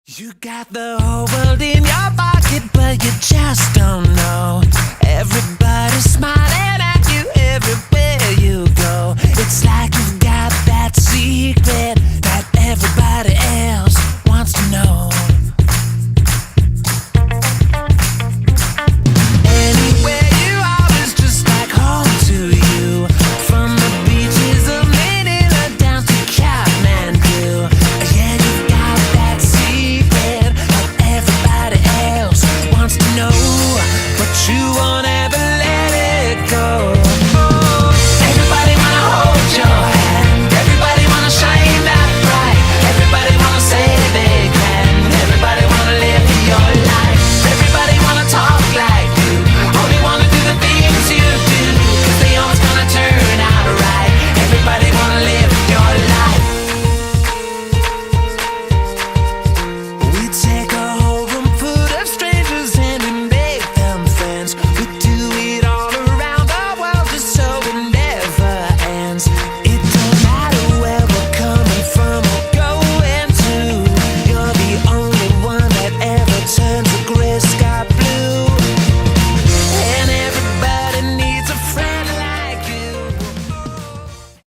You got the whole world in your pocket, but you just don't know. Everybody's smiling at you everywhere you go. It's like you've got that secret